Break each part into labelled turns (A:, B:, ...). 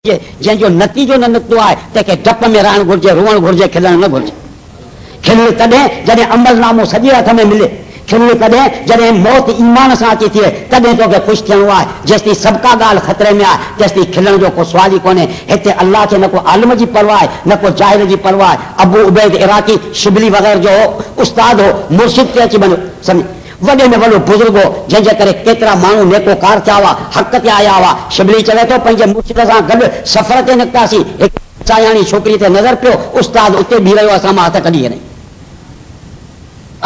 A: जंहिंजो नतीजो न निकितो आहे तंहिंखे डप में रहणु घुरिजे, रोअणु घुरिजे, खिलणु न घुरिजे। खिल तॾहिं जॾहिं अमलनामो सॼे हथ में मिले, खिल तॾहिं जॾहिं मौत ईमान सां अची थिए, तॾहिं तोखे ख़ुशि थियणो आहे। जेसिताईं सभु का ॻाल्हि ख़तरे में आहे तेसिताईं खिलण जो को सुवाल ई कोन्हे। हिते अल्लाह खे न को आलिम जी परवाह आहे, न को जाहिल जी परवाह आहे। अबू उबैद इराक़ी शिबली वग़ैरह जो उस्ताद हो, मुर्शिद ते अची वञो, सम्झ वॾे में वॾो बुज़ुर्ग हो, जंहिंजे करे केतिरा माण्हू नेकोकार थिया हुआ, हक़ ते आया हुआ। शिबली चवे थो पंहिंजे मुर्शिद सां गॾु सफ़र ते निकितासीं, हिकु सायाणी छोकिरी ते नज़र पियो, उस्ताद उते बीह रहियो, असां मां हथ कढी वञे।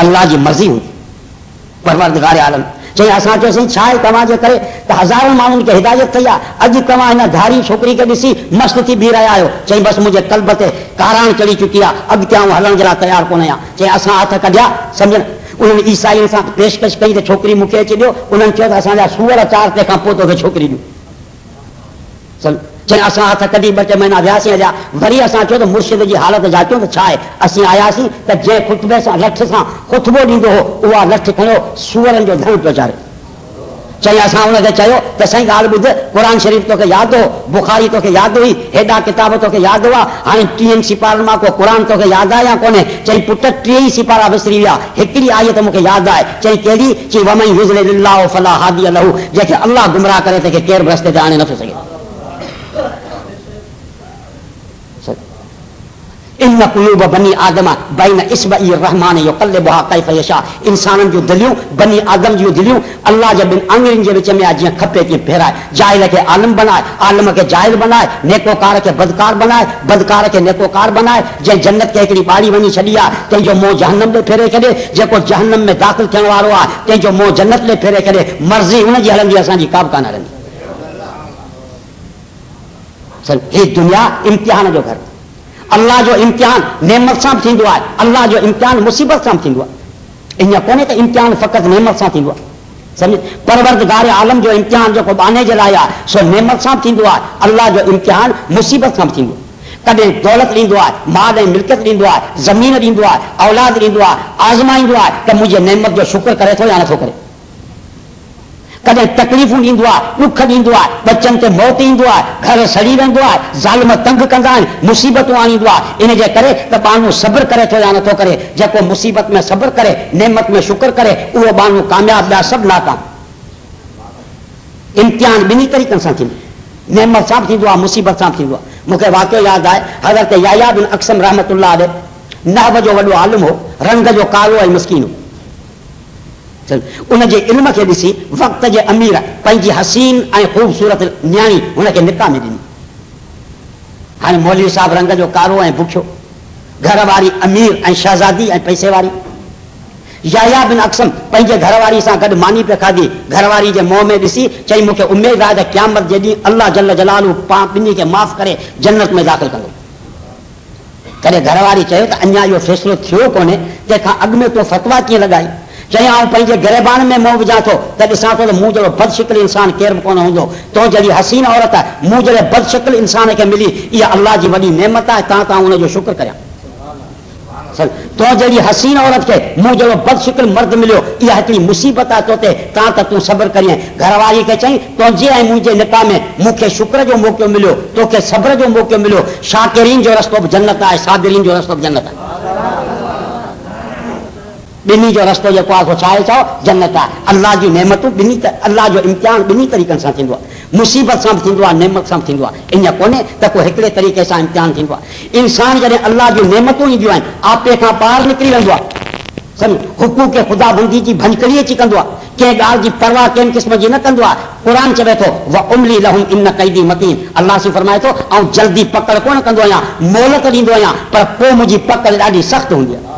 A: अल्लाह जी मर्ज़ी हुई, परवरदिगार आलम चई असां चयोसीं छा आहे तव्हांजे करे त हज़ारनि माण्हुनि खे हिदायत कई आहे, अॼु तव्हां हिन धारी छोकिरी खे ॾिसी मस्तु थी बीह रहिया आहियो। चई बसि मुंहिंजे कल्ब ते काराण चढ़ी चुकी आहे, अॻिते आऊं हलण जे लाइ तयारु कोन आहियां। चई असां हथ कढिया, सम्झ उन्हनि ईसाईनि सां पेशकश कई त छोकिरी मूंखे अची ॾियो। उन्हनि चयो त असांजा सूअर 4 तंहिंखां पोइ तोखे छोकिरी ॾियूं। चई असां हथ कढी 2-3 महीना वियासीं हलिया, वरी असां चयो त मुर्शिद जी हालत जाचियो त छा आहे। असीं आयासीं त जंहिं खुतबे सां लठ सां खुतबो ॾींदो हो, उहा लठ खणो सूअरनि जो धन पियो चाढ़े। चई असां हुनखे चयो त साईं ॻाल्हि ॿुध, क़ुर शरीफ़ तोखे यादि हो, बुखारी तोखे यादि हुई, हेॾा किताब तोखे यादि हुआ, हाणे 30 सिपारनि मां को क़ुर तोखे यादि आहे या कोन्हे। चई पुट 30 सिपारा विसरी विया, हिकिड़ी आयत मूंखे यादि आहे। चई कहिड़ी? चई वमन युज़लिल्लाहु फला हादिय लहू, जंहिंखे अल्लाह गुमराह करे तंहिंखे केरु रस्ते ते आणे नथो सघे। इन क़ुलूब बनी आदम बैन इस्बई रहमान युक़ल्लिबुहा कैफ़ यशा, इंसाननि जूं दिलियूं, बनी आदम जूं दिलियूं अल्लाह जे ॿिनि आङुरियुनि जे विच में आहे, जीअं खपे तीअं फेराए। जाहिल खे आलिम बनाए, आलिम खे जाहिल बनाए, नेकोकार खे बदकार बनाए, बदकार खे नेकोकार बनाए। जंहिं जन्नत खे हिकिड़ी ॿाड़ी वञी छॾी आहे, तंहिंजो मुंहुं जहन्नम ॾे फेरे छॾे। जेको जहन्नम में दाख़िल थियण वारो आहे, तंहिंजो मुंहुं जन्नत ॾे फेरे छॾे। मर्ज़ी हुनजी हलंदी, असांजी का बि कान हलंदी। ही दुनिया इम्तिहान जो घर, अल्लाह जो इम्तिहान नेमत सां बि थींदो आहे, अल्लाह जो इम्तिहान मुसीबत सां बि थींदो आहे। ईअं कोन्हे त इम्तिहान फ़क़ति नेमत सां थींदो आहे, सम्झ। परवरदिगार आलम जो इम्तिहान जेको बाने जे लाइ आहे, सो नेमत सां बि थींदो आहे। अल्लाह जो इम्तिहान मुसीबत सां बि थींदो आहे। कॾहिं दौलत ॾींदो आहे, माल ऐं मिल्कियत ॾींदो आहे, ज़मीन ॾींदो आहे, औलाद ॾींदो आहे, आज़माईंदो आहे त मुंहिंजे नेमत जो शुक्र करे थो या नथो करे। कॾहिं तकलीफ़ूं ॾींदो आहे, ॾुख ॾींदो आहे, बचनि ते मौत ईंदो आहे, घर सड़ी वेंदो आहे, ज़ालिम तंग कंदा आहिनि, मुसीबतूं आणींदो आहे। इन जे करे त माण्हू सब्र करे थो या नथो करे। जेको मुसीबत में सब्र करे, नेमत में शुक्र करे, उहो माण्हू कामयाब, ॿिया सभु नाकाम। इम्तिहान ॿिन्ही तरीक़नि सां थींदो, नेमत सां बि थींदो आहे, मुसीबत सां बि थींदो आहे। मूंखे वाक़ियो यादि आहे, हज़रत याह्या बिन अक़सम रहमतुल्लाह अलैह नहव जो वॾो आलिम हो, रंग जो कारो ऐं मस्कीन हो। उनजे इल्म खे ॾिसी वक़्त जे अमीर पंहिंजी हसीन ऐं ख़ूबसूरत न्याणी हुनखे निकाह में ॾिनी। हाणे मौलवी साहिब रंग जो कारो ऐं बुखियो, घर वारी अमीर ऐं शहज़ादी ऐं पैसे वारी। याह्या बिन अक़सम पंहिंजे घरवारी सां गॾु मानी पे खाधी। घरवारी जे मुंहं में ॾिसी चई मूंखे उमेद आहे त क़यामत जे ॾींहुं अल्लाह जल जलालू ॿिन्ही खे माफ़ करे जन्नत में दाख़िल कंदो। कॾहिं घरवारी चयो त अञा इहो फ़ैसिलो थियो कोन्हे, तंहिंखां अॻु में तो फतवा कीअं लॻाई। चई आउं पंहिंजे गिरेबान में मुंहुं विझां थो त ॾिसां थो त मूं जहिड़ो बदशिकिल इंसान केरु बि कोन हूंदो। तो जहिड़ी हसीन औरत आहे, मूं जहिड़े बदशिकिल इंसान खे मिली, इहा अल्लाह जी वॾी नेमत आहे। तां हुनजो शुक्र करियां। तो जहिड़ी हसीन औरत खे मूं जहिड़ो बदशिकिल मर्द मिलियो, इहा हिकिड़ी मुसीबत आहे तो ते, तां त तूं सब्र करियं। घरवारी खे चई तुंहिंजे ऐं मुंहिंजे निकाह में मूंखे शुक्र जो मौक़ो मिलियो, तोखे सब्र जो मौक़ो मिलियो। शाकिरीन जो रस्तो बि जन्नत आहे, साबिरीन जो रस्तो बि जन्नत आहे। ॿिन्ही जो रस्तो जेको आहे छा आहे, चओ जन्नत आहे। अल्लाह जी नेमतूं ॿिन्ही, अल्लाह जो इम्तिहान ॿिन्ही तरीक़नि सां थींदो आहे, मुसीबत सां बि थींदो आहे, नेमत सां बि थींदो आहे। ईअं कोन्हे त को हिकिड़े तरीक़े सां इम्तिहान थींदो आहे। इंसान जॾहिं अल्लाह जूं नेमतूं ईंदियूं आहिनि, आपे खां पार निकिरी वेंदो आहे, सम्झ। हुकूक ख़ुदा बंदी जी भंजकड़ी अची कंदो आहे, कंहिं ॻाल्हि जी परवाह कंहिं क़िस्म जी न कंदो आहे। क़ुर चवे थो व उमली लहुम इन कैदी मतीन, अल्लाह से फरमाए थो ऐं जल्दी पकड़ कोन कंदो आहियां, मोहलत ॾींदो आहियां, पर पोइ मुंहिंजी पकड़ ॾाढी सख़्तु हूंदी आहे।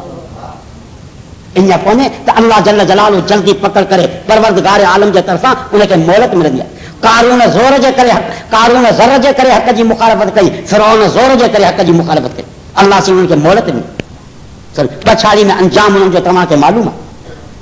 A: ईअं कोन्हे त अल्लाह जल जलालू जल्दी पकड़ करे, परवरदिगार आलम जे तरफ़ां उनखे मोहलत मिलंदी आहे। कारून ज़ोर जे करे, कारून ज़र जे करे हक़ जी मुखालफ़त कई, फिरौन ज़ोर जे करे हक़ जी मुखालफ़त कई, अल्लाह से उन्हनि खे मोहलत ॾिनी। पछाड़ी में अंजाम उन्हनि जो तव्हांखे मालूम आहे।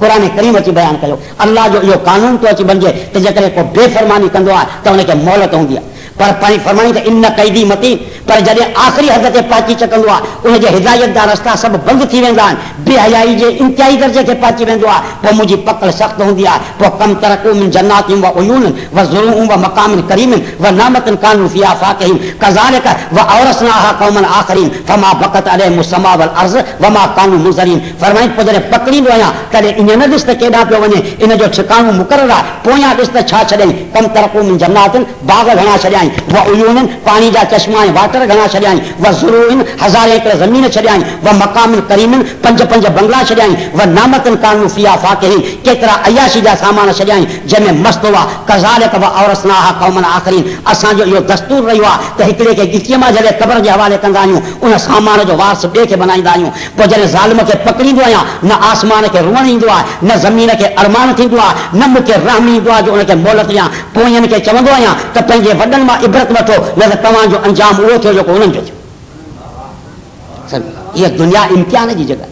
A: क़ुर करीम अची बयानु कयो, अल्लाह जो इहो कानून थो अची बणिजे त जेकॾहिं को बेफ़रमानी कंदो आहे त उनखे मोहलत हूंदी आहे। पर पाणी फरमाई त इन कैदी मतीन, पर जॾहिं आख़िरी हद ते पहुची चुकंदो आहे उनजे हिदायत जा रस्ता सभु बंदि थी वेंदा आहिनि, बेहयाई जे इंतिहाई दर्जे खे पहुची वेंदो आहे, पोइ मुंहिंजी पकड़ सख़्तु हूंदी आहे। पोइ कम तरक़ू मिन जन्नातिन व उयूनिन व ज़ुरूउन व मक़ामिन करीमिन व नामतिन कानू फ़ीहा फ़ाकिहीन कज़ालिक व औरसनाहा क़ौमन आख़रीन फमा बक़त अलैहिम समा वल अर्ज़ व मा कानू मुज़रिन। फरमाई पोइ जॾहिं पकड़ींदो आहियां तॾहिं ईअं न ॾिस त केॾां पियो वञे, इन जो ठिकाणो मुक़ररु आहे। पोयां ॾिस त छा छॾियईं, कम तरक़ू मिन जन्नातिन बाग़ घणा छॾियाईं, व उयूनिन पाणी जा चश्मा ऐं वाटर घणा छॾियाईं, व ज़ुरूइन हज़ारे एकड़ ज़मीन छॾियाईं, व मक़ामिन करीमिन पंज पंज बंगला छॾियाईं, व नामतिन कानू फ़ीहा फ़ाकिहीन केतिरा अयाशी जा सामान छॾियाईं जंहिंमें मस्तु हुआ। कज़ालिक व औरसनाहा क़ौमन आख़रीन असांजो इहो दस्तूर रहियो आहे त हिकिड़े खे गिचीअ मां जॾहिं क़ब्र जे हवाले कंदा आहियूं उन सामान जो वारस ॿिए खे बनाईंदा आहियूं। पोइ जॾहिं ज़ालिम खे पकड़ींदो आहियां न आसमान खे रुअण ईंदो आहे, न ज़मीन खे अरमान थींदो आहे, न मूंखे रहम ईंदो आहे जो उनखे मोहलत ॾियां। पोयनि खे चवंदो आहियां त पंहिंजे वॾनि मां इबरत वठो, न त तव्हांजो अंजाम उहो थियो जेको उन्हनि जो थियो। इहा दुनिया इम्तिहान जी जॻह,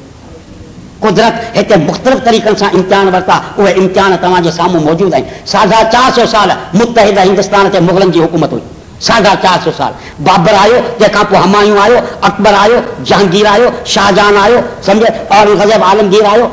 A: कुदरत हिते मुख़्तलिफ़ तरीक़नि सां इम्तिहान वरिता, उहे इम्तिहान तव्हांजे साम्हूं मौजूदु आहिनि। 450 साल मुतहिद हिंदुस्तान ते मुग़लनि जी हुकूमत हुई, 450 साल। बाबर आयो, तंहिंखां पोइ हमायूं आयो, अकबर आयो, जहांगीर आयो, शाहजहान आयो, सम्झे, औरंगज़ेब आलमगीर आयो।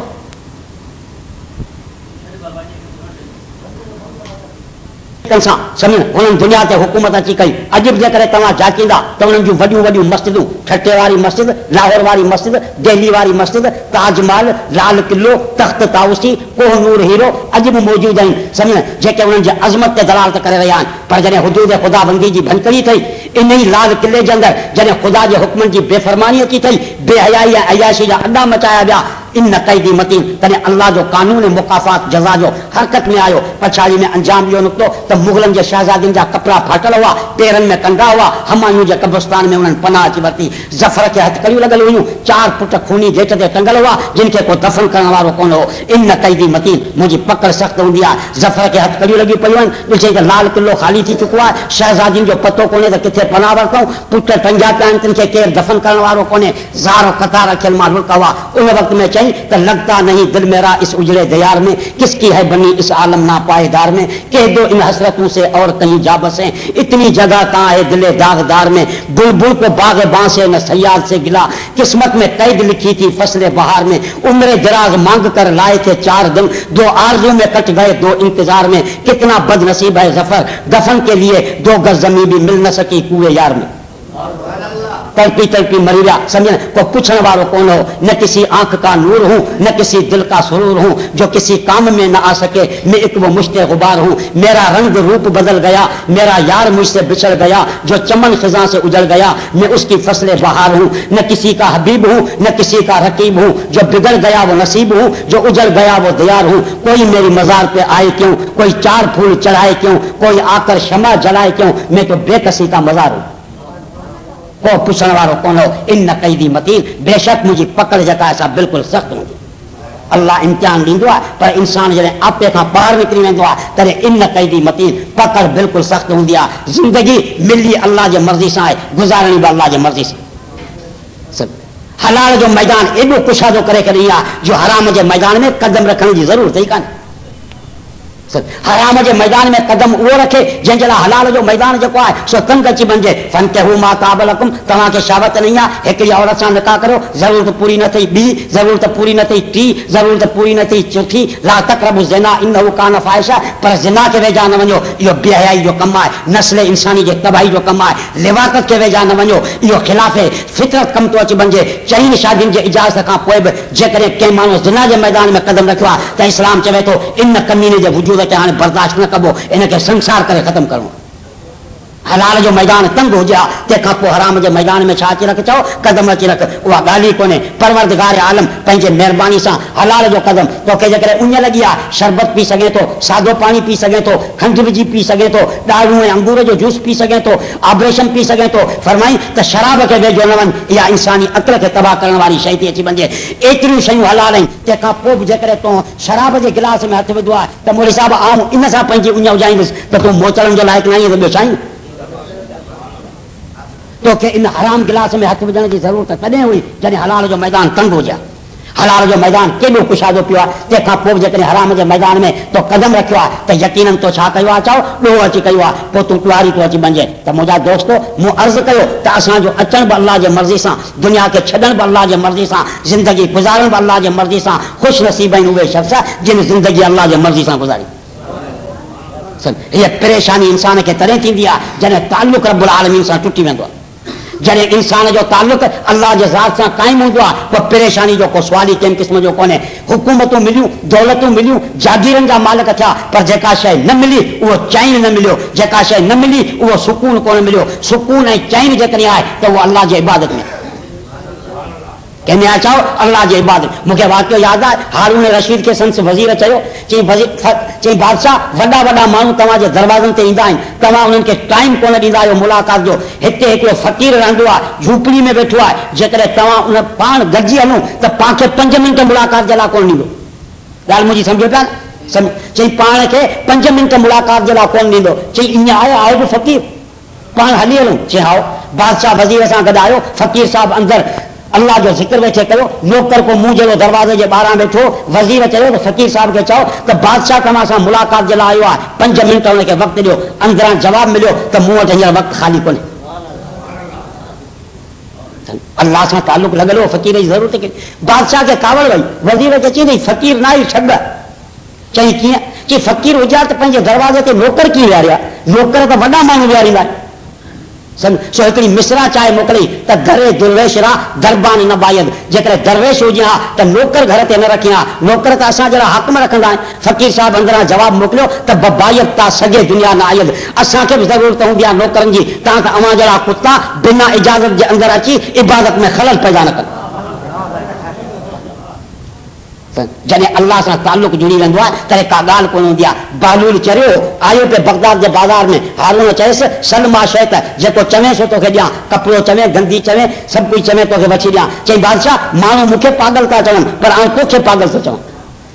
A: हुननि दुनिया ते हुकूमत अची कई। अॼु बि जेकॾहिं तव्हां जाचींदा त उन्हनि जूं वॾियूं वॾियूं मस्जिदूं, ठटे वारी मस्जिद, लाहौर वारी मस्जिद, दिल्ली वारी मस्जिद, ताजमहल, लाल किलो, तख़्त ताउसी, कोहनूर हीरो अॼु बि मौजूदु आहिनि, सम्झ, जेके उन्हनि जे अज़मत ते दलालत करे रहिया आहिनि। पर जॾहिं हुदूद ख़ुदाबंदी जी भनकड़ी थई, इन ई लाल किले जे अंदरि जॾहिं ख़ुदा जे हुक्मनि जी बेफ़रमानी अची थई, बेहयाई ऐं अयाशी जा अड्डा मचाया विया, इन कैदी मतीन, तॾहिं अल्लाह जो कानून मुकाफ़ात जज़ा जो हरकत में आयो। पछाड़ी में अंजाम इहो निकितो त मुग़लनि जे शहज़ादियुनि जा कपिड़ा फाटल हुआ, पेरनि में कंडा हुआ, हमायूं जे कब्रिस्तान में उन्हनि पनाह अची वरिती। ज़फ़र खे हथकड़ियूं लॻल हुयूं, 4 पुट खूनी गेट ते टंगल हुआ जिन खे को दफ़न करण वारो कोन हो। इन कैदी मतीन, मुंहिंजी पकड़ सख़्तु हूंदी आहे। ज़फ़र खे हथकड़ियूं लॻी पयूं आहिनि, ॾिसे त लाल किलो ख़ाली थी चुको आहे, शहज़ादियुनि जो पतो कोन्हे त किथे पनाह वरितऊं, पुट टंगिया पिया आहिनि, तिन खे केरु दफ़न करण वारो कोन्हे, ज़ारो कतार रखियल मां रुका हुआ। उन वक़्त में चई त लगता नहीं दिल मेरा इस उजड़े दयार में, किसकी है बनी इस आलम ना पायदार में, कह दो इन हसरतों से और कहीं जा बसे, इतनी जगह कहाँ है दिले दागदार में, बुलबुल को बाग बांसे न सयाद से गिला, किस्मत में कैद लिखी थी फसले बहार में, उम्र दराज मांग कर लाए थे 4 दिन, 2 आरज़ू में कट गए 2 इंतजार में, कितना बदनसीब है ज़फ़र, दफन के लिए 2 गज ज़मीन भी मिल न सकी कुएं यार में। तड़पी तड़पी मरी गया, समझे, कोई पूछने वालों कौन हो, न किसी आंख का नूर हूँ, न किसी दिल का सुरूर हूँ, जो किसी काम में न आ सके, मैं एक वो मुश्ते गुबार हूँ, मेरा रंग रूप बदल गया, मेरा यार मुझसे बिछड़ गया, जो चमन खिज़ां से उजड़ गया, मैं उसकी फसले बहार हूँ, न किसी का हबीब हूँ, न किसी का रकीब हूँ, जो बिगड़ गया वो नसीब हूँ, जो उजड़ गया वो दयार हूँ, कोई मेरी मज़ार पे आए क्यों, कोई 4 फूल चढ़ाए क्यों, कोई आकर शमा जलाए क्यों, मैं तो बेकसी का मज़ार हूँ, को पुछण वारो कोन हो। इन कैदी मतीन, बेशक मुंहिंजी पकड़ जेका आहे सा बिल्कुलु सख़्तु हूंदी। अल्लाह इम्तिहान ॾींदो आहे, पर इंसान जॾहिं आपे खां ॿाहिरि निकिरी वेंदो आहे तॾहिं इन कैदी मतीन, पकड़ बिल्कुलु सख़्तु हूंदी आहे। ज़िंदगी मिली अल्लाह जे मर्ज़ी सां आहे, गुज़ारणी बि अल्लाह जे मर्ज़ी सां। हलाल जो मैदान एॾो कुशादो करे करे ईंदो आहे जो हराम जे मैदान में कदम रखण जी ज़रूरत ई कान्हे। हराम जे मैदान में कदम उहो रखे जंहिंजे लाइ हलाल जो मैदान जेको आहे सो तंग अची वञे। फंकिहू मा ताब लकुम, तव्हांखे शहावत नहीं आहे, हिकिड़ी औरत सां निकाह करियो, ज़रूरत पूरी न थी ॿी, ज़रूरत पूरी न थी टी, ज़रूरत पूरी न थी चौथी, ला तक़रबु ज़िना इन्नहु कान फ़ाहिशा, पर ज़िना खे वेझा न वञो, इहो बेहयाई जो कमु आहे, नस्ल इंसानी जे तबाही जो कमु आहे। लिवाकत खे वेझा न वञो, इहो ख़िलाफ़े फितरत कमु थो अची वञे। 4 शादियुनि जे इजाज़त खां पोइ बि जेकॾहिं कंहिं माण्हू ज़िना जे मैदान में कदम रखियो आहे त इस्लाम चवे थो इन कमीने जे वजूद खे हाणे बर्दाश्त न कबो, इनखे संसार करे ख़त्म करणो। हलाल जो मैदान तंग हुजे हा, तंहिंखां पोइ हराम जे मैदान में छा अची रख, चओ कदम अची रख, उहा ॻाल्हि ई कोन्हे। परवरदिगार आलम पंहिंजे महिरबानी सां हलाल जो कदम, तोखे जेकॾहिं उञ लॻी आहे शरबत पी सघे थो, सादो पाणी पी सघे थो, खंडु विझी पी सघे थो, ॾाढ़ू ऐं अंगूर जो जूस पी सघे थो, ऑपरेशन पी सघे थो, फरमाई त शराब खे वेझो न वञ, इहा इंसानी अक़ल खे तबाह करण वारी शइ थी अची वञे। एतिरियूं शयूं हलाल आहिनि, तंहिंखां पोइ बि जेकॾहिं तूं शराब जे गिलास में हथु विधो आहे त मोड़ी साहिब आऊं इन सां पंहिंजी उञ उजाईंदुसि त तूं मोचड़नि जो लाइक़ु न आहीं, त ॿियो छा आहीं। तोखे इन हराम गिलास में हथ विझण जी ज़रूरत तॾहिं हुई जॾहिं हलाल जो मैदान तंग हुजे। हलाल जो मैदान केॾो कुशादो पियो आहे, तंहिंखां पोइ जेकॾहिं हराम जे मैदान में तो कदम रखियो आहे त यकीनन तो छा कयो आहे, चओ ॾोह अची कयो आहे, पोइ तूं ॾुआरी तो अची बणिजे। त मुंहिंजा दोस्तो, मूं अर्ज़ु कयो त असांजो अचण बि अल्लाह जे मर्ज़ी सां, दुनिया खे छॾण बि अल्लाह जे मर्ज़ी सां, ज़िंदगी गुज़ारण बि अल्लाह जे मर्ज़ी सां। ख़ुशि नसीब आहिनि उहे शख़्स जिन ज़िंदगी अल्लाह जे मर्ज़ी सां गुज़ारी। हीअ परेशानी इंसान खे तॾहिं थींदी आहे जॾहिं ताल्लुक़ रब्बुल आलमीन सां टुटी वेंदो आहे। जॾहिं इंसान जो ताल्लुक़ अल्लाह जे ज़ात सां क़ाइमु हूंदो आहे, पोइ परेशानी जो को सुवाल ई कंहिं क़िस्म जो कोन्हे। हुकूमतूं मिलियूं, दौलतूं मिलियूं, जागीरनि जा मालिक थिया, पर जेका शइ न मिली उहो चैन न मिलियो, जेका शइ न मिली उहो सुकून कोन मिलियो। सुकून ऐं चैन जेकॾहिं आहे त उहो अल्लाह जी इबादत में, कंहिं में चओ अल्लाह जी इबादत। मूंखे वाक़ियो यादि आहे, हारून रशीद खे संस वज़ीर चयो, चई बादशाह वॾा वॾा माण्हू तव्हांजे दरवाज़नि ते ईंदा आहिनि, तव्हां उन्हनि खे टाइम कोन ॾींदा आहियो मुलाक़ात जो। हिते हिकिड़ो फ़क़ीर रहंदो आहे, झूपड़ी में वेठो आहे, जेकॾहिं तव्हां उन पाण गॾिजी हलूं त पाण खे 5 मिंट मुलाक़ात जे लाइ कोन ॾींदो। ॻाल्हि मुंहिंजी सम्झो पिया न? चई पाण खे 5 मिंट मुलाक़ात जे लाइ कोन ॾींदो। चई ईअं आहे बि फ़क़ीर, पाण हली हलूं? चई हा। बादशाह वज़ीर सां गॾु आयो, फ़क़ीर साहिबु अंदरि अल्लाह जो ज़िक्र वेठे कयो, नौकर को मुंहुं जहिड़ो दरवाज़े जे ॿाहिरां वेठो। वज़ीर चयो त फ़क़ीर साहिब खे चओ त बादशाह तव्हां सां मुलाक़ात जे लाइ आयो आहे, 5 मिंट हुनखे वक़्तु ॾियो। अंदरां जवाबु मिलियो त मूं वटि हींअर वक़्तु ख़ाली कोन्हे। अल्लाह सां ताल्लुक़ लॻल हो, फ़क़ीर जी ज़रूरत कई। बादशाह खे कावड़ वई, वज़ीर खे चई फ़क़ीर न आई, छॾ। चई कीअं? चई फ़क़ीर हुजे त पंहिंजे दरवाज़े ते नौकर कीअं विहारिया? नौकर त वॾा माण्हू विहारींदा आहिनि। सो हिकिड़ी मिसरा चाहे मोकिली त दरे दुर्वेश रा दरबान न बायद। जेकॾहिं दरवेश हुजे हा त नौकर घर ते न रखी हा, नौकर त असां जहिड़ा हक़ में रखंदा आहिनि। फ़क़ीर साहिब अंदरां जवाबु मोकिलियो त बबायत ता सॼे दुनिया न आयद। असांखे बि ज़रूरत हूंदी आहे नौकरनि जी, तव्हां त अवां जहिड़ा कुता बिना इजाज़त जे अंदरि अची इबादत में ख़लल पैदा न कनि। जॾहिं अल्लाह सां ताल्लुक़ जुड़ी वेंदो आहे तॾहिं का ॻाल्हि कोन हूंदी आहे। बहलूल चरियो आयो पे बगदाद जे बाज़ार में, हारून चयसि सलमा शइ त जेको चवे सो तोखे ॾियां, कपिड़ो चवे, गंदी चवे, सभु कुझु चवे तोखे वठी ॾियां। चई बादशाह माण्हू मूंखे पागल था चवनि, पर आउं तोखे पागल थो चवां।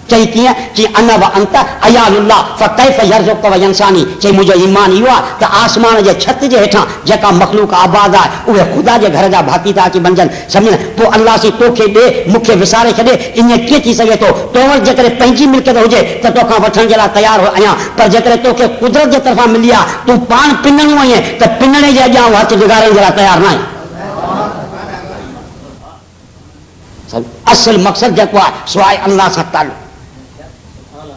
A: चई कीअं? चई अन व अंत अयालुल्लाह फकैफ यरज़ुक़ व यंसानी। चई मुंहिंजो ईमान इहो आहे त आसमान जे छत जे हेठां जेका मख़लूक आबाद आहे उहे ख़ुदा जे घर जा भाती था अची बणजनि। सम्झ न? पोइ अल्लाह सी तोखे ॾे, मूंखे विसारे छॾे, ईअं कीअं थी सघे थो? तो वटि जेकॾहिं पंहिंजी मिल्कियत हुजे त तोखां वठण जे लाइ तयारु आहियां, पर जेकॾहिं तोखे कुदरत जे तरफ़ां मिली आहे, तूं पाण पिनणो आहीं त पिनणे जे अॻियां हथु बिगाड़ण जे लाइ तयारु न आहीं। असुल मक़सदु जेको आहे सवाइ अल्लाह सां ताल्लुक़।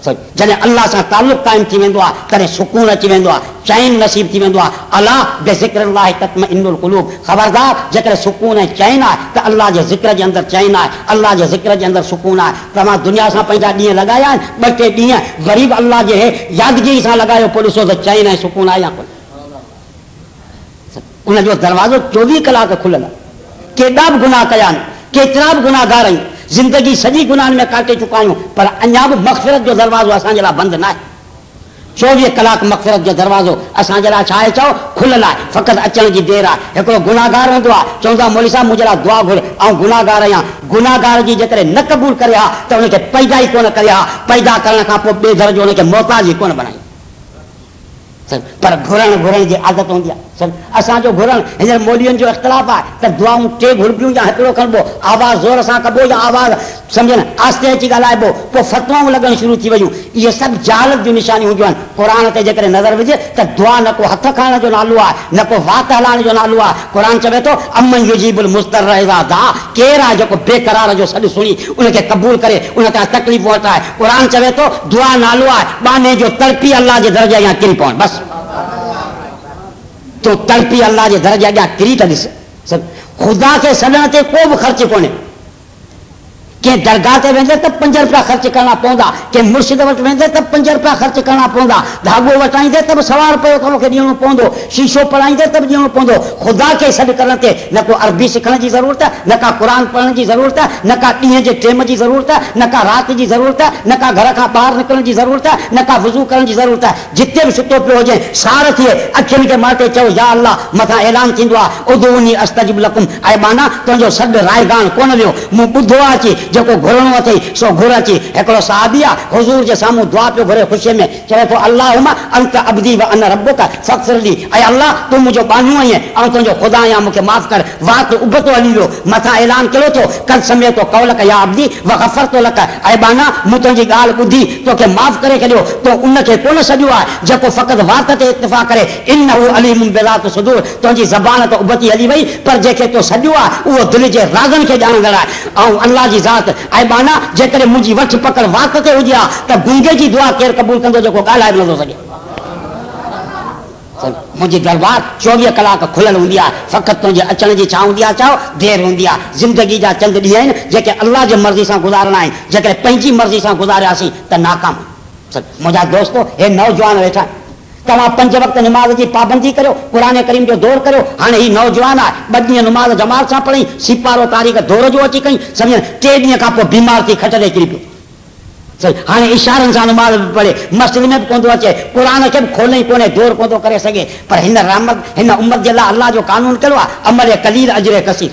A: जॾहिं अल्लाह सां ताल्लुक़ क़ाइमु थी वेंदो आहे तॾहिं सुकून अची वेंदो आहे, चैन नसीब थी वेंदो आहे। अला बिज़िक्रिल्लाहि तत्मइन्नुल क़ुलूब। ख़बरदार, जेकॾहिं सुकून ऐं चैन आहे त अल्लाह जे ज़िक्र जे अंदरि चैन आहे, अल्लाह जे ज़िक्र जे अंदरि सुकून आहे। तव्हां दुनिया सां पंहिंजा ॾींहं लॻाया आहिनि, 2-3 ॾींहं ग़रीब अल्लाह जे यादगिरी सां लॻायो, पोइ ॾिसो त चैन ऐं सुकून आहे या कोन। उनजो दरवाज़ो 24 कलाक खुलियल आहे। केॾा बि गुनाह कया आहिनि, केतिरा बि गुनाहगार आहियूं, ज़िंदगी सॼी गुनाहनि में काटे चुका आहियूं, पर अञा बि मग़फ़िरत जो दरवाज़ो असांजे लाइ बंदि न आहे। 24 कलाक मग़फ़िरत जो दरवाज़ो असांजे लाइ छा आहे? चओ खुलियल आहे, फ़क़ति अचण जी देरि आहे। हिकिड़ो गुनाहगार हूंदो आहे, चवंदो आहे मौलवी साहिब मुंहिंजे लाइ दुआ घुर, ऐं गुनाहगार आहियां। गुनाहगार जी जेकॾहिं न क़बूल करे हा त हुनखे पैदा ई कोन करे हा, पैदा करण खां पोइ ॿिए दर्जो हुनखे मोहताज ई कोन बणाई। पर घुरण जी आदत हूंदी आहे। असांजो घुरण हींअर मौलवियुनि जो इख़्तिलाफ़ आहे त दुआऊं 2 घुरबियूं या हिकिड़ो खणबो, आवाज़ ज़ोर सां कबो या आवाज़ सम्झ न आस्ते अची ॻाल्हाइबो, पोइ फतवाऊं लॻणु शुरू थी वयूं। इहे सभु जालत जूं निशानियूं हूंदियूं आहिनि। क़ुर ते जेकॾहिं नज़र विझे त दुआ न को हथ खणण जो नालो आहे, न को वात हलाइण जो नालो आहे। क़ुर चवे थो अमन युजीबुल मुज़्तर इज़ा दा, केरु आहे जेको बेक़रार जो सॾु सुणी उनखे क़बूल करे, उन खां तकलीफ़ वठाए। क़ुर चवे थो दुआ नालो आहे, बाने जो तड़पी अल्लाह जे दर्जे अॻियां किरी पवणु। बसि तो तड़पी अल्लाह जे दर्जे अॻियां किरी त ॾिस। ख़ुदा खे सॾण ते को बि ख़र्च कोन्हे। कंहिं दरगाह ते वेंदे त 5 रुपया ख़र्च करणा पवंदा, कंहिं मुर्शिद वटि वेंदे त 5 रुपया ख़र्च करणा पवंदा, धाॻो वटाईंदे त बि 1.25 रुपयो तोखे ॾियणो पवंदो, शीशो पढ़ाईंदे त बि ॾियणो पवंदो। ख़ुदा खे सॾु करण ते न को अरबी सिखण जी ज़रूरत आहे, न का क़ुर पढ़ण जी ज़रूरत आहे, न का ॾींहं जे टेम जी ज़रूरत आहे, न का राति जी ज़रूरत आहे, न का घर खां ॿाहिरि निकिरण जी ज़रूरत आहे, न का वुज़ू करण जी ज़रूरत आहे। जिते बि सुतो पियो हुजे सार थिए अखियुनि खे माटे चओ या अल्लाह, मथां ऐलान थींदो आहे उदूनी अस्तजिब लकुम। ऐं माना तुंहिंजो सॾु रायगान कोन वियो, मूं ॿुधो आहे अची जेको घुरणो अथई सो घुर अची। हिकिड़ो साहबी आहे हुज़ूर जे साम्हूं दुआ पियो घुरे ख़ुशीअ में, चवे थो अल्लाहुम्मा अंत अब्दी व अना रब्बुका फ़ग़्फ़िरली, ऐं अल्लाह तूं मुंहिंजो बानू आहीं ऐं तुंहिंजो ख़ुदा आहियां, मूंखे माफ़ कर। वात उबतो हली वियो, मथां ऐलान कयो थो कद समिअतु क़ौलक या अब्दी व ग़फ़रतु लक, ऐं बाना मूं तुंहिंजी ॻाल्हि ॿुधी तोखे माफ़ करे छॾियो। तो उनखे कोन सॼो आहे जेको फ़क़ति वात ते इत्तिफ़ा करे, इन्नहु अलीमुन बिज़ाति सुदूर, तुंहिंजी ज़बान त उबती हली वई पर जंहिंखे तो सॼो आहे उहो दिलि जे राज़नि खे ॼाणंदड़ आहे। ऐं अल्लाह जी ज़ात ऐं बाना जेकॾहिं मुंहिंजी वठ पकड़ वात ते हुजे आहे त गूंगे जी दुआ केरु क़बूल कंदो जेको ॻाल्हाए बि नथो सघे। मुंहिंजी दरबार 24 कलाक खुलियल हूंदी आहे, फ़क़ति तुंहिंजे अचण जी छा हूंदी आहे, चओ देरि हूंदी आहे। ज़िंदगी जा चंद ॾींहं आहिनि जेके अल्लाह जी मर्ज़ी सां गुज़ारणा आहिनि, जेकॾहिं पंहिंजी मर्ज़ी सां गुज़ारियासीं त नाकाम। मुंहिंजा दोस्तो, हे नौजवान वेठा, तव्हां 5 वक़्त निमाज़ जी पाबंदी करियो, क़ुरान करीम जो दौर करियो। हाणे ही नौजवान आहे, 2 ॾींहं निमाज़ जमात सां पढ़ी, सिपारो तारीख़ दौर जो अची कई, सम्झनि 3 ॾींहं खां पोइ बीमार थी खट ते किरी पियो। हाणे इशारनि सां निमाज़ बि पढ़े, मस्जिद में बि कोन थो अचे, क़ुरान खे बि खोले कोन्हे, दौर कोन थो करे सघे। पर हिन रहमत हिन उम्मत जे लाइ अल्लाह जो कानून कहिड़ो आहे, अमल कलील अजर कसीर।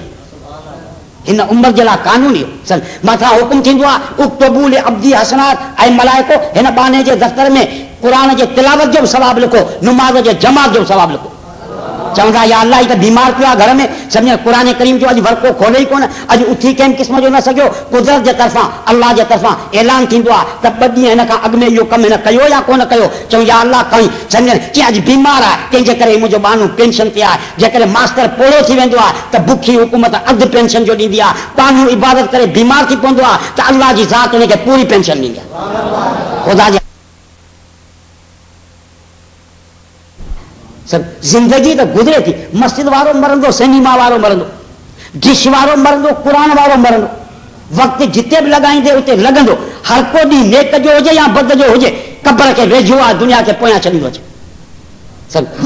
A: हिन उम्मत जे लाइ कानून इहो मथां हुकुम थींदो आहे उक्तबू लिअब्दी हसनात, ऐं मलाइको हिन बाने जे दफ़्तर में क़ुरान जे तिलावत जो बि सवाबु लिखो, निमाज़ जे जमात जो बि सवाबु लिखो। चवंदा या अल्लाह ही त बीमार पियो आहे घर में, सम्झो क़ुरान करीम जो अॼु वर्को खोले ई कोन, अॼु उथी कंहिं क़िस्म जो न सघियो। कुदरत जे तरफ़ां अल्लाह जे तरफ़ां ऐलान थींदो आहे त 2 ॾींहं हिन खां अॻु में इहो कमु हिन कयो या कोन कयो, चऊं या अल्लाह खणी सम्झनि कि अॼु बीमार आहे, तंहिंजे करे मुंहिंजो बानू पेंशन ते आहे। जेकॾहिं मास्टर पोड़ो थी वेंदो आहे त बुखी हुकूमत अधु पेंशन जो ॾींदी आहे, बानू इबादत करे बीमार थी पवंदो आहे त अल्लाह जी ज़ात हुनखे पूरी पेंशन ॾींदी आहे। ख़ुदा जे ज़िंदगी त गुज़रे थी, मस्जिद वारो मरंदो, सिनेमा वारो मरंदो, डिश वारो मरंदो, क़ुरान वारो मरंदो, वक़्तु जिते बि लॻाईंदे उते लॻंदो। हर को ॾींहुं नेक जो हुजे या बद जो हुजे, क़ब्र खे वेझो आहे, दुनिया खे पोयां छॾींदो अचे।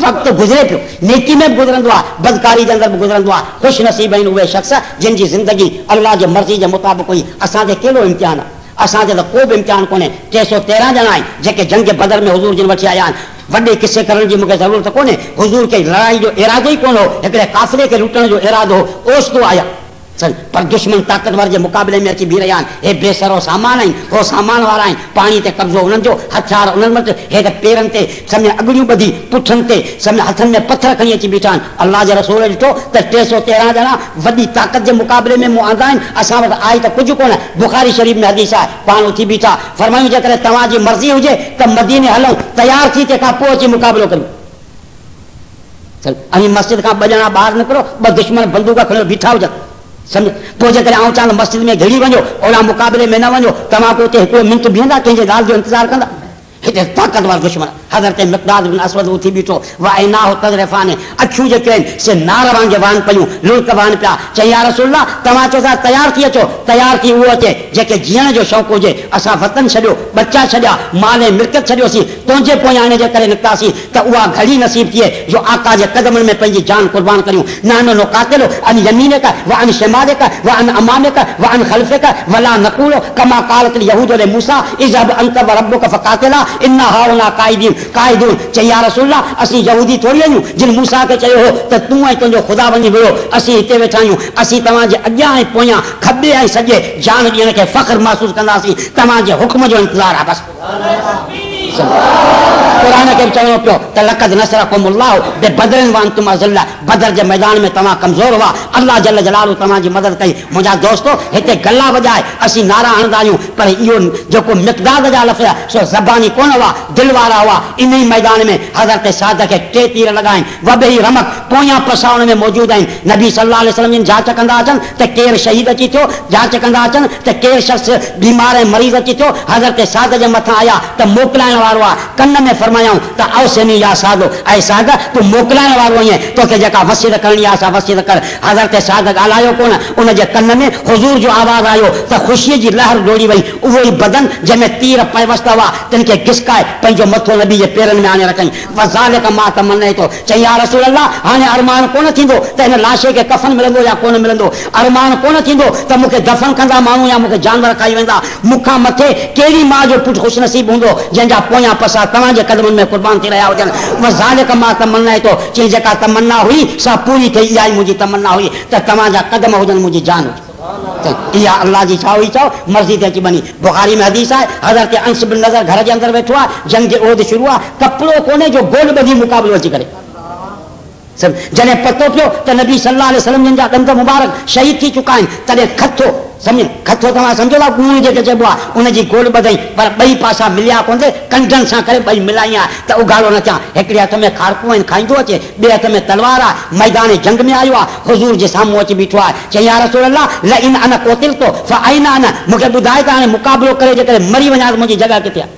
A: वक़्तु गुज़रे पियो, नेकी में बि गुज़रंदो आहे, बदकारी जे अंदरि बि गुज़रंदो आहे। ख़ुशि नसीब आहिनि उहे शख़्स जिन जी ज़िंदगी अल्लाह जे मर्ज़ी जे मुताबिक़ हुई। असांखे कहिड़ो इम्तिहान आहे, असांखे त को बि इम्तिहान कोन्हे। 313 ॼणा आहिनि जेके जंग बदर में हुज़ूर जिन वठी आया आहिनि। वॾे किसे करण जी मूंखे ज़रूरत कोन्हे, हुज़ूर खे लड़ाई जो इरादो ई कोन हो, हिकिड़े काफ़िले खे लुटण जो इरादो हो, ओसितो आया पर दुश्मन ताक़तवर जे मुक़ाबले में अची बीह रहिया आहिनि। हे बेसरो सामान आहिनि, हो सामान वारा आहिनि, पाणी ते कब्ज़ो उन्हनि जो, हथियार उन्हनि वटि, हे त पेरनि ते सम्झ अॻियूं ॿधी, पुठनि ते सम्झ हथनि में पथर खणी अची बीठा आहिनि। अल्लाह जे रसूल ॾिठो त 313 ॼणा वॾी ताक़त जे मुक़ाबले में मूं आंदा आहिनि, असां वटि आई त कुझु कोन। बुखारी शरीफ़ में हदीस आहे, पाण उथी बीठा फरमायूं जेकॾहिं तव्हांजी मर्ज़ी हुजे त मदीने हलूं, तयारु थी तंहिंखां पोइ अची मुक़ाबिलो कयूं। ऐं मस्जिद खां 2 ॼणा ॿाहिरि निकिरो, 2 दुश्मन बंदूक खणी बीठा हुजनि, सम्झ पोइ जेकॾहिं आउं चवां मस्जिद में घिरी वञो, ओड़ा मुक़ाबले में न वञो, तव्हां पोइ उते 1 मिंट बीहंदा, कंहिंजे ॻाल्हि जो इंतज़ारु कंदा। हिते ताक़तवर दुश्मन हज़रत मिक़दाद बिन असवद उथी बीठो, वाइनाहु तज़रिफ़ान, अखियूं जेके आहिनि से नार वांगुरु वहनि पियूं, लुल्क वहनि पिया। चई या रसूलल्लाह, तव्हां चओ था तयारु थी अचो, तयारु थी उहो अचे जेके जीअण जो शौक़ु हुजे। असां वतन छॾियो, बच्चा छॾिया, माल ऐं मिल्कियत छॾियोसीं, तुंहिंजे पोयां हिन जे करे निकितासीं त उहा घड़ी नसीब थिए जो आका जे क़दमनि में पंहिंजी जान क़ुर्बान करियूं। नानो नो कातिलो अन यमीनिक व अन शिमालिक व अन अमानिक व अन खल्फिक वला नक़ूलु कमा क़ालत यहूद ले मूसा इज़हब अंत व रब्बुक फ़क़ातिला इन्ना हाउला काइदून। चई या रसूलल्लाह, असीं यहूदी थोड़ी आहियूं जिन मूसा खे चयो हो त तूं ऐं तुंहिंजो ख़ुदा वञी वियो, असीं हिते वेठा आहियूं, असीं तव्हांजे अॻियां ऐं पोयां खॿे ऐं सॼे जान ॾियण खे फ़ख्रु महसूसु कंदासीं, तव्हांजे हुक्म जो इंतज़ारु आहे बसि। क़ुरान खे बि चवणो पियो त लक़द नसरकुमुल्लाहु बिबदरिन व अंतुम अज़िल्ला, बदर जे मैदान में तव्हां कमज़ोर हुआ, अल्लाह जल जलालहू तव्हांजी मदद कई। मुंहिंजा दोस्तो, हिते गला वॼाए असीं नारा हणंदा आहियूं, पर इहो जेको मिक़दाद जा लफ़्ज़ सो ज़बानी कोन हुआ, दिलि वारा हुआ। इन ई मैदान में हज़रत साद खे 3 तीर लॻाइनि, वबेही रमक पोयां पसाउण में मौजूदु आहिनि। नबी सल्लल्लाहु अलैहि वसल्लम जांच कंदा अचनि त केरु शहीद अची थियो, जांच कंदा अचनि त केरु शख़्स बीमार ऐं मरीज़ अची थियो, हज़रत साद जे मथां आया त मोकिलाइण वारो आहे, कन में फरमायूं त औसनी या सादो, ऐं साद तूं मोकिलाइण वारो आहीं, तोखे जेका वसीयत करणी आहे सा वसीयत कर। हज़रत साद ॻाल्हायो कोन, उन जे कन में हुज़ूर जो आवाज़ आयो त ख़ुशीअ जी लहर डोड़ी वई। उहो ई बदन जंहिंमें तीर पयवस्त हुआ, तिन खे घिसकाए पंहिंजो मथो नबी जे पेरनि में आणे रखई। वज़ालिक मां तमन्ने थो, चई या रसूल अल्लाह, हाणे अरमान कोन थींदो त हिन लाशे खे कफ़न मिलंदो या कोन मिलंदो, अरमान कोन थींदो त मूंखे दफ़न कंदा माण्हू या मूंखे जानवर खाई वेंदा, मूंखां मथे कहिड़ी माउ जो पुटु ख़ुशि नसीब हूंदो जंहिंजा पोयां पसा तव्हांजे क़दमनि में क़ुर्बान थी रहिया हुजनि। वज़ालिक मां तमन्ने थो, चई जेका तमन्ना हुई सा पूरी थी, इहा ई मुंहिंजी तमन्ना हुई त तव्हांजा क़दम हुजनि, मुंहिंजी जान हुजे। इहा अल्लाह जी छा हुई चओ मर्ज़ी ते अची बनी। बुखारी में हदीस आहे हज़रत अंस बिन नज़र घर जे अंदरि वेठो आहे, जंग जे ओद शुरू आहे, कपिड़ो कोन्हे जो गोल ॿधी मुक़ाबिलो अची करे। जॾहिं पतो पियो त नबी सल्लल्लाहु अलैहि वसल्लम जा ॾंद मुबारक शहीद थी चुका आहिनि, तॾहिं खथो सम्झ खथो तव्हां सम्झो था कूण जेके चइबो आहे उनजी गोल ॿधई, पर ॿई पासा मिलिया कोन थिए, कंडनि सां करे ॿई मिलाई आहे त उघाड़ो न थियां। हिकिड़े हथ में खारकूं आहिनि खाईंदो अचे, ॿिए हथ में तलवार आहे, मैदान जंग में आयो आहे, हुज़ूर जे साम्हूं अची बीठो आहे। चई या रसूल अल्लाह लइन अना कोतिल तो फअइना अना, मूंखे ॿुधाए त हाणे मुक़ाबिलो करे जेकॾहिं मरी वञा त मुंहिंजी जॻह किथे आहे।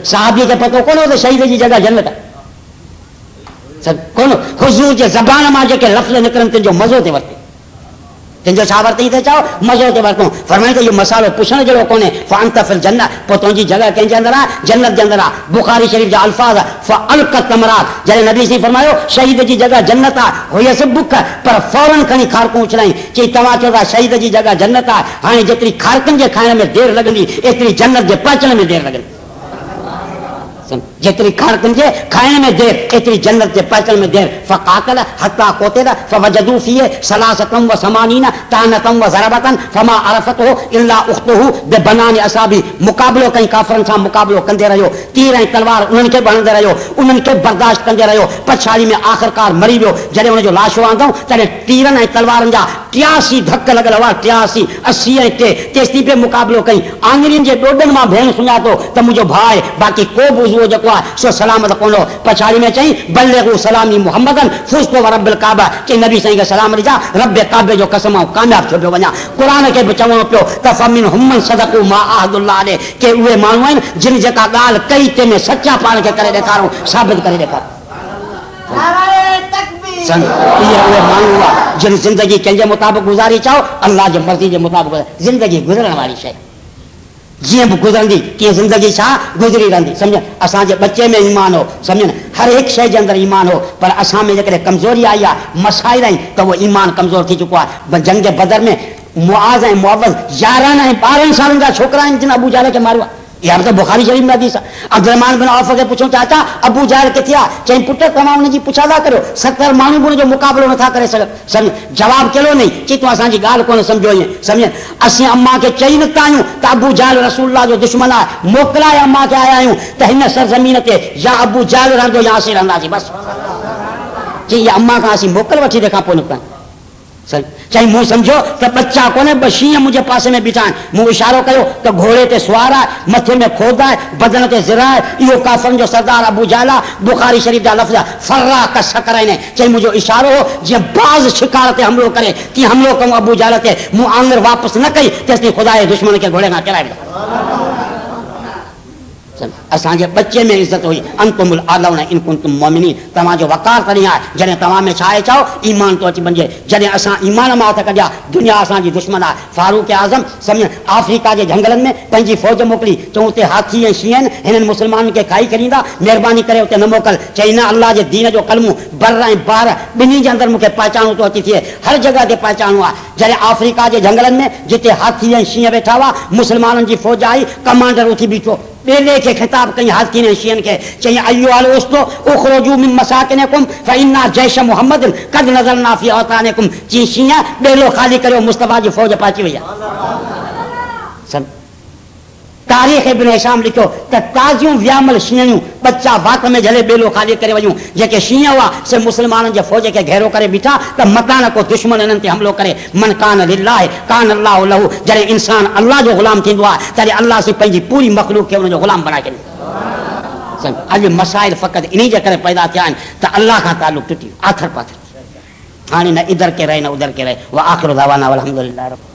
A: साहबीअ खे पतो कोन हो त शहीद जी जॻह जन्नत आहे, कोन हुज़ूर जे ज़बान मां जेके लफ़्ज़ निकिरनि तुंहिंजो मज़ो ते वरिते, तुंहिंजो छा वरितई त चओ मज़ो ते वरितो। फरमाई त इहो मसालो पुछण जहिड़ो कोन्हे, फ़अंत फिल जन्नत, पोइ तुंहिंजी जॻह कंहिंजे अंदरि आहे, जन्नत जे अंदरि आहे। बुखारी शरीफ़ जा अल्फाज़ फ़अल्क़त तमरात, जॾहिं नबी साईं फरमायो शहीद जी जॻह जन्नत आहे, हुयसि बुख पर फौरन खणी खारकूं उछलाई, चई तव्हां चओ था शहीद जी जॻह जन्नत आहे, हाणे जेतिरी खारकनि जे खाइण में देरि लॻंदी एतिरी जन्नत जे पहुचण में देरि लॻंदी। जेतिरी खारकनि जे खाइण में देरि एतिरी जन्नत जे पहुचण में देरि। फ़क़ातल हत्ता क़ुतिल फ़वजदू फ़ीहि सलासतम व समानीन तानतम व ज़रबतन फ़मा अरफ़तहु इल्ला उख़्तुहु बिबनानि असाबी, मुक़ाबिलो कई काफ़िरनि सां मुक़ाबिलो कंदे रहियो, तीर ऐं तलवार उन्हनि खे हणंदे रहियो, उन्हनि खे बर्दाश्त कंदे रहियो, पछाड़ी में आख़िरकार मरी वियो। जॾहिं हुनजो लाशो आंदऊं तॾहिं तीरनि ऐं तलवारनि जा 83 धक लॻल हुआ, 83 80 ऐं 3 तेसीं पे मुक़ाबिलो कई। आङिरियुनि जे ॾोॾनि मां भेण सुञातो त मुंहिंजो भाउ आहे, बाक़ी को बि उहो जेको आहे सो सलामत कोन हो। पछाड़ी में चई बल्लिगू सलामी मुहम्मदन फुज़्तु व रब्बिल काबा, चई नबी साईं खे सलाम ॾिजा, रब काबे जो कसम आऊं कामयाब थियो पियो वञा। क़ुरान खे बि चवणो पियो त फमिन हुमन सदक़ू मा अहदुल्लाह अलैहि, के उहे माण्हू आहिनि जिन जेका ॻाल्हि कई तंहिंमें सचा पाण खे करे ॾेखारूं, साबित करे ॾेखारूं। इहे उहे माण्हू हुआ जिन ज़िंदगी कंहिंजे मुताबिक़ गुज़ारी चओ, अल्लाह जे मर्ज़ी जे मुताबिक़ ज़िंदगी गुज़रण वारी शइ, जीअं बि गुज़रंदी तीअं ज़िंदगी छा गुज़री रहंदी। सम्झ असांजे बचे में ईमान हो, सम्झ न हर हिकु शइ जे अंदरि ईमान हो, पर असां में जेकॾहिं कमज़ोरी आई आहे, मसाइल आहिनि, त उहो ईमान कमज़ोर थी चुको आहे। जंग बदर में मुआज़ ऐं मुअव्वज़ 11 ऐं 12 सालनि जा छोकिरा आहिनि जिन अबू जहल खे मारियो आहे। इहा त बुखारी शरीफ़ में हदीस आहे। अब्दुर्रहमान बिन औफ खे पुछो चाचा अबू जहल किथे आहे, चई पुट तव्हां हुनजी पुछा था करियो, 70 माण्हू बि हुनजो मुक़ाबिलो नथा करे सघनि। सम्झ जवाबु कहिड़ो नहीं, चई तूं असांजी ॻाल्हि कोन सम्झो ईअं। सम्झ असीं अम्मा खे चई निकिता आहियूं त अबू जहल रसूलुल्लाह जो दुश्मन आहे, मोकिलाए अम्मा खे आया आहियूं त हिन सरज़मीन ते या अबू जहल रहंदो या असीं रहंदासीं, बसि। चई इहा अम्मा खां असीं मोकल वठी तंहिंखां पोइ निकिता। चई मूं सम्झो त बच्चा कोन्हे, ॿ शींहं मुंहिंजे पासे में बीठा आहिनि। मूं इशारो कयो त घोड़े ते सुवार आहे, मथे में खोद आहे, बदन ते ज़िरा आहे, इहो काफ़रनि जो सरदार अबू जहल आहे। बुखारी शरीफ़ जा लफ़्ज़ फर्रा का शकर आहिनि। चई मुंहिंजो इशारो हो जीअं बाज़ शिकार ते हमिलो करे तीअं हमिलो कयूं अबू जहल ते। मूं आङुर वापसि न कई तेसिताईं ख़ुदा जे दुश्मन खे घोड़े खां किराए वियो। असांजे बचे में इज़त हुई, अंतुमुल आलौन इन कुंतुम मोमिनीन, तव्हांजो वक़ार तॾहिं आहे जॾहिं तव्हां में छा आहे चओ ईमान तो अची वञे। जॾहिं असां ईमान मां हथ कढिया दुनिया असांजी दुश्मन आहे। फारूक आज़म सम्झ अफ्रीका जे जंगलनि में पंहिंजी फ़ौज मोकिली, चऊं उते हाथी ऐं शींहं हिननि मुस्लमाननि खे खाई छॾींदा, महिरबानी करे उते न मोकल। चई न, अल्लाह जे दीन जो कलमो बर ऐं बार ॿिन्ही जे अंदरि मूंखे पहचानो थो अची थिए, हर जॻह ते पहचानो आहे। जॾहिं अफ्रीका जे जंगलनि में जिते हाथी ऐं शींहं वेठा हुआ, मुस्लमाननि जी फ़ौज आई, कमांडर उथी बीठो, ॿेले खे ख़िताब कई हाथी ऐं शींहनि खे, चई अयो अल उस्तो उख़रुजू मिन मसाकिनिकुम फइन्ना जैश मुहम्मद कद नज़रना फी औतानिकुम। चई शींहं ॿेलो ख़ाली करियो, मुस्तफ़ा जी फ़ौज पहुची वई आहे। तारीख़ इब्न हिशाम लिखियो त ताज़ियूं वियामल शींहणियूं बच्चा वात में झले ॿेलो ख़ाली करे वञूं। जेके शींहं हुआ से मुस्लमाननि जे फ़ौज खे घेरो करे बीठा त मतान को दुश्मन इन्हनि ते हमिलो करे। मन कान लिल्लाह कान अल्लाहु लहू, जॾहिं इंसान अल्लाह जो ग़ुलाम थींदो आहे तॾहिं अल्लाह से पंहिंजी पूरी मख़लूक़ खे हुनजो ग़ुलाम बणाए छॾींदो। अॼु मसाइल फ़क़ति इन जे करे पैदा थिया आहिनि त अल्लाह खां तालुक़ टुटी आथर पाथर, हाणे न इधर के रहे न उधर के रहे। व आख़िर दावाना अल्हम्दुलिल्लाह।